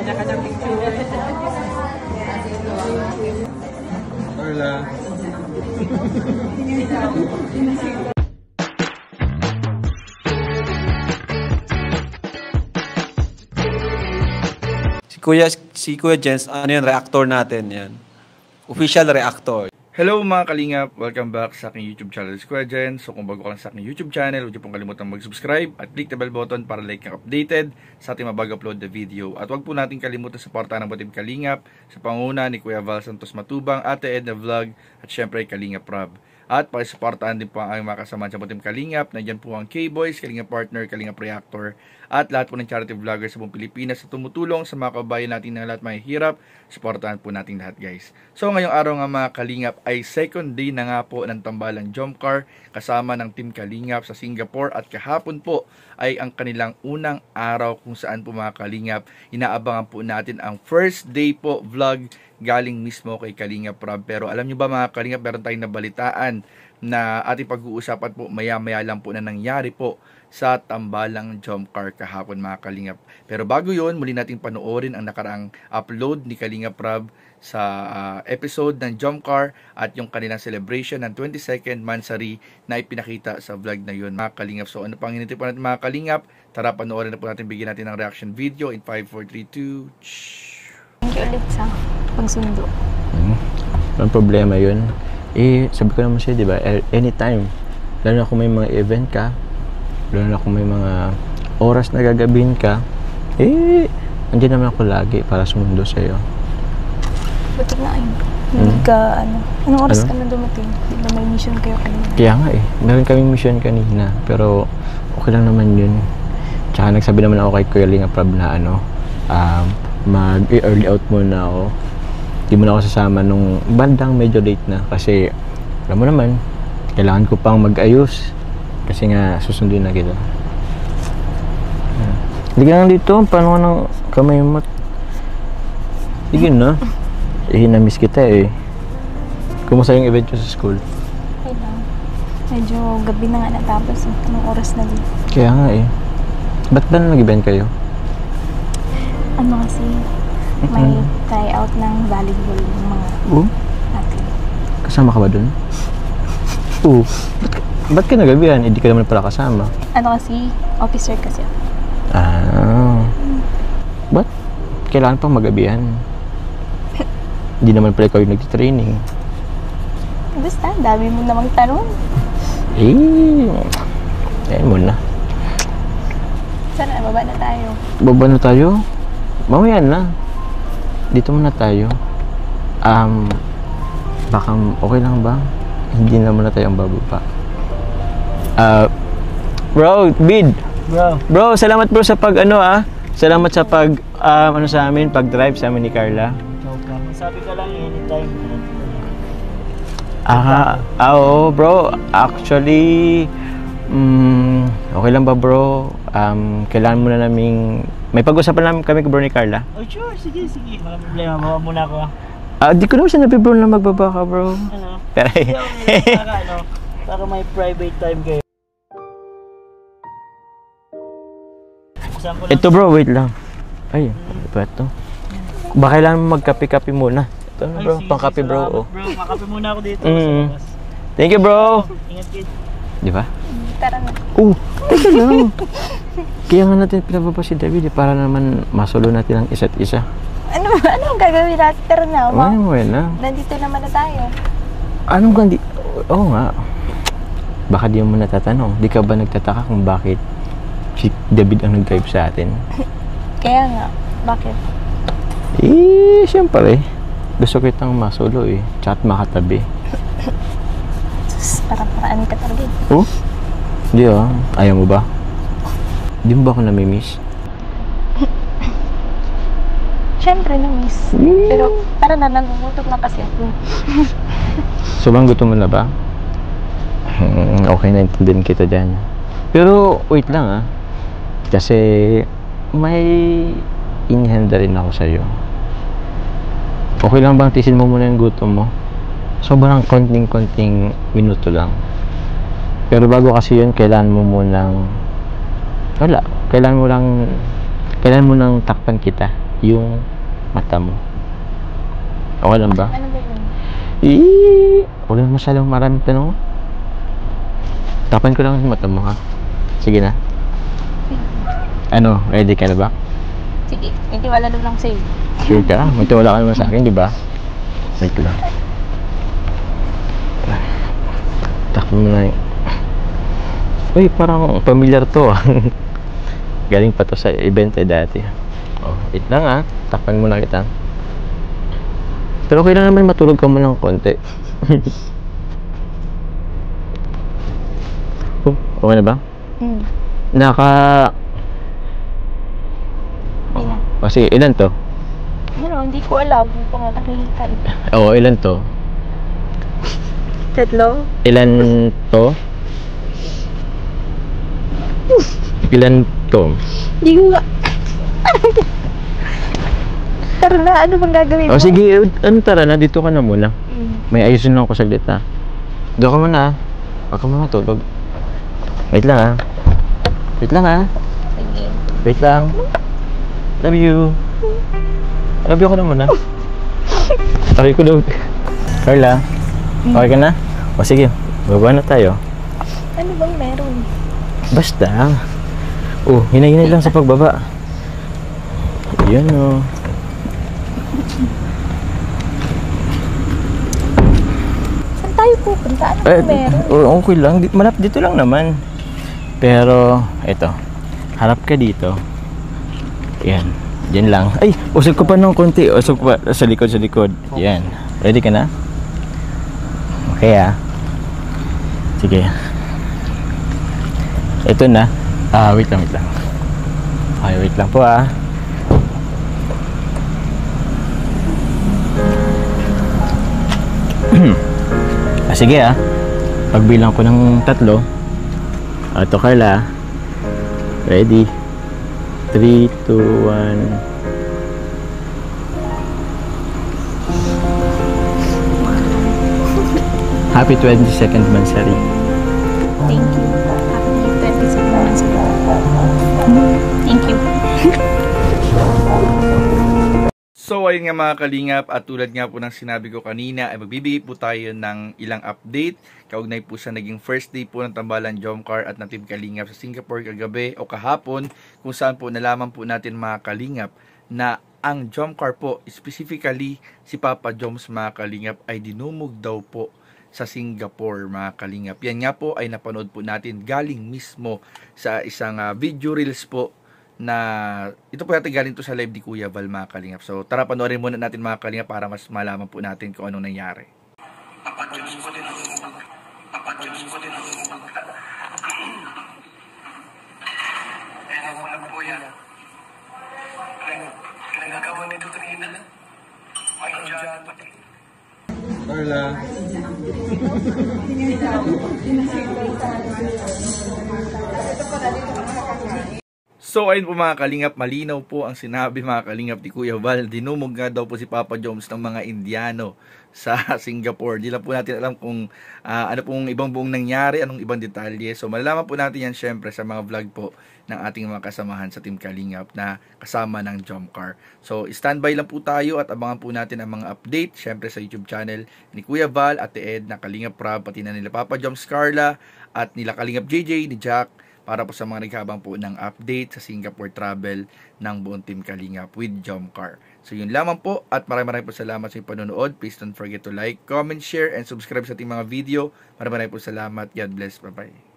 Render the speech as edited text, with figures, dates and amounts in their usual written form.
Kanya-kanya picture. Carla. Si Kuya Jens, ano yun, reactor natin yan. Official reactor. Hello mga kalingap! Welcome back sa aking YouTube channel, si Kuya Jens. So kung bago ka lang sa aking YouTube channel, huwag niyo pong kalimutan mag-subscribe at click the bell button para like kang updated sa ating mabag-upload na video. At huwag po natin kalimutan supportahan ng Team Kalingap sa panguna ni Kuya Val Santos Matubang, Ate Edna Vlog at syempre Kalingap Rob. At pakisuportahan din po ang aming mga kasama sa Team Kalingap. Nandiyan po ang K-Boys, Kalingap Partner, Kalingap Reactor at lahat po ng charity vloggers sa buong Pilipinas na tumutulong sa mga kabayan natin na lahat may hirap. Suportahan po natin lahat, guys. So ngayong araw nga mga Kalingap ay second day na nga po ng tambalang jump car kasama ng Team Kalingap sa Singapore at kahapon po ay ang kanilang unang araw kung saan po mga Kalingap inaabangan po natin ang first day po vlog galing mismo kay Kalingap Rob. Pero alam nyo ba mga Kalingap, meron tayong nabalitaan na ating pag-uusapan po maya-maya lang po na nangyari po sa tambalang jump car kahapon mga Kalingap. Pero bago yon, muli nating panoorin ang nakaraang upload ni Kalingap Rob sa episode ng jump car at yung kanilang celebration ng 22nd Mansari na ipinakita sa vlog na yun mga Kalingap. So ano pang hinintay po natin mga Kalingap? Tara, panoorin na po natin, bigyan natin ng reaction video in 5, 4, 3, 2. Thank you ulit sa pagsundo. Ang problema yun. Sabi ko naman siya, di ba, anytime. Lalo na kung may mga event ka, lalo na kung may mga oras na gagabihin ka, andyan naman ako lagi para sumundo sa'yo. Buti na ayun. Anong oras ka na dumating? Di ba may mission kayo kanina? Kaya nga meron kaming mission kanina, pero okay lang naman yun. Tsaka nagsabi naman ako kay Kuya Lingap Rob na mag-early out muna ako. Di mo na ako sasama nung bandang medyo late na kasi alam mo naman, kailangan ko pang mag-ayos kasi nga susunduin na kita. Hindi ka lang dito, paano ka ng kamay mo? Sige na. Na-miss kita eh. Kumusta yung event ko sa school? Okay lang. Medyo gabi na nga natapos eh. Anong oras na din? Kaya nga eh. Ba't ba nag-event kayo? Ano kasi, may try-out ng volleyball ng mga atin. Kasama ka ba dun? Ba't ka nagabihan? Hindi ka naman pala kasama. Ano kasi, officer kasi ako. Ba't kailangan pang magabihan? Hindi naman pala ikaw yung nag-training. Basta, dami mo namang tanong. Ayan muna. Sana, baba na tayo. Baba na tayo? Mamaya na. Dito muna tayo. Baka okay lang ba? Hindi na muna tayo ang bababa. Bro, Bid. Bro, salamat bro sa salamat sa sa amin, pag-drive sa amin ni Carla. Sabi ka lang anytime. Oo bro. Actually, okay lang ba bro? Kailangan muna naming may pag-usapan namin kami bro ni Carla. Oh sure, sige. Walang problema, bawa muna ako. Di ko naman sinabi bro na magbaba ka bro. Ano? Pero para may private time kayo. Ito bro, wait lang. Ay, ano ba ito? Baka kailangan magkape-kape muna. Ito na bro, pang-kape bro. Bro, makape muna ako dito sa labas. Thank you bro. Ingat kayo. Di ba? Tara na. Teka lang. Kaya nga natin pinababa si David para naman masolo natin ang isa't isa. Ano ang gagawin natin? Tara na. Na. Nandito naman na tayo. Anong gandi? Oo nga. Baka di mo natatanong. Di ka ba nagtataka kung bakit si David ang nag-drive sa atin? Kaya nga. Bakit? Siyempre. Gusto kitang masolo eh. Tsaka makatabi. Parang ka talaga. Hindi Ayaw mo ba? Di mo ba ako namimiss? Siyempre na-miss. Pero parang nanangutok na kasi ako. Sobrang gutom mo na ba? Okay, naintindihan kita dyan. Pero wait lang kasi may inihanda rin ako sa'yo. Okay lang bang tisin mo muna yung gutom mo? Sobrang konting minuto lang. Pero bago kasi yun, kailangan mo munang takpan kita. yung mata mo. Okay lang ba? Ano ba yun? Wala masyadong maraming tanong. Tapan ko lang yung mata mo, ha? Sige na. Ano, ready ka na ba? Sige, hindi wala doon lang sa'yo. Sure ka? Magtiwala ka naman sa akin, di ba? Wait lang. Takpan mo na yung... Uy, parang familiar to, ah. Galing pa to sa event dati. Oh, wait lang, ah. Takpan mo na kita. Pero kailangan naman matulog ka mo ng konti. Oh, okay na ba? Ilan? O sige, ilan to? Ano, hindi ko alam. Hindi ko nga nakikita. Oo, ilan to? Tatlo? Ilan to? Ilan to? Hindi ko nga. Tara na, ano bang gagawin mo? O sige, tara na, dito ka na muna. May ayusin lang ako saglit, ha. Doon ka muna, ha. Huwag ka muna matulog. Wait lang, ha. Wait lang, ha. Sige. Wait lang. Love you. Love you ko na muna. Sabi ko daw. Carla, okay ka na? O sige, baba na tayo. Ano bang meron? Basta. Oh, hinay-hinay lang sa pagbaba. Yan, oh. Saan tayo pupunta? Ano bang meron? Okay lang. Malap dito lang naman. Pero, eto. Harap ka dito. Yan. Diyan lang. Ay, usog ko pa ng konti. Usog ko pa sa likod, sa likod. Yan. Ready ka na? Okay, ah. Sige. Ito na. Wait lang, wait lang. Okay, wait lang po, ah. Sige, ah. Pagbilang ko ng 3. Ito, Carla. Ready? 3, 2, 1. Happy 22nd Mansari. Thank you. Happy 22nd months. Thank you. So ayun nga mga kalingap, at tulad nga po ng sinabi ko kanina ay magbibigay po tayo ng ilang update kaugnay po sa naging first day po ng Tambalan Jomcar at ng Team Kalingap sa Singapore kagabi o kahapon, kung saan po nalaman po natin mga kalingap na ang Jomcar po, specifically si Papa Joms mga kalingap, ay dinumog daw po sa Singapore mga kalingap. Yan nga po ay napanood po natin galing mismo sa isang video reels po na ito po natin galing to sa live ni Kuya Val mga kalingap. So tara panoorin muna natin mga kalingap para mas malaman po natin kung anong nangyari. Carla. So ayun po mga kalingap, malinaw po ang sinabi mga kalingap ni Kuya Val. Dinumog nga daw po si Papa Joms ng mga Indiano sa Singapore. Di lang po natin alam kung ano pong ibang buong nangyari, anong ibang detalye. So malalaman po natin yan syempre sa mga vlog po ng ating mga kasamahan sa Team Kalingap na kasama ng Jomcar. So standby lang po tayo at abangan po natin ang mga update syempre sa YouTube channel ni Kuya Val, Ate Ed, na Kalingap Prab, pati na nila Papa Joms, Carla, at nila Kalingap JJ, ni Jack, para po sa mga naghabang po ng update sa Singapore travel ng buong Team Kalingap with Jomcar. So yun lamang po at maraming po salamat sa inyong panonood. Please don't forget to like, comment, share, and subscribe sa ating mga video. Maraming po salamat. God bless. Bye-bye.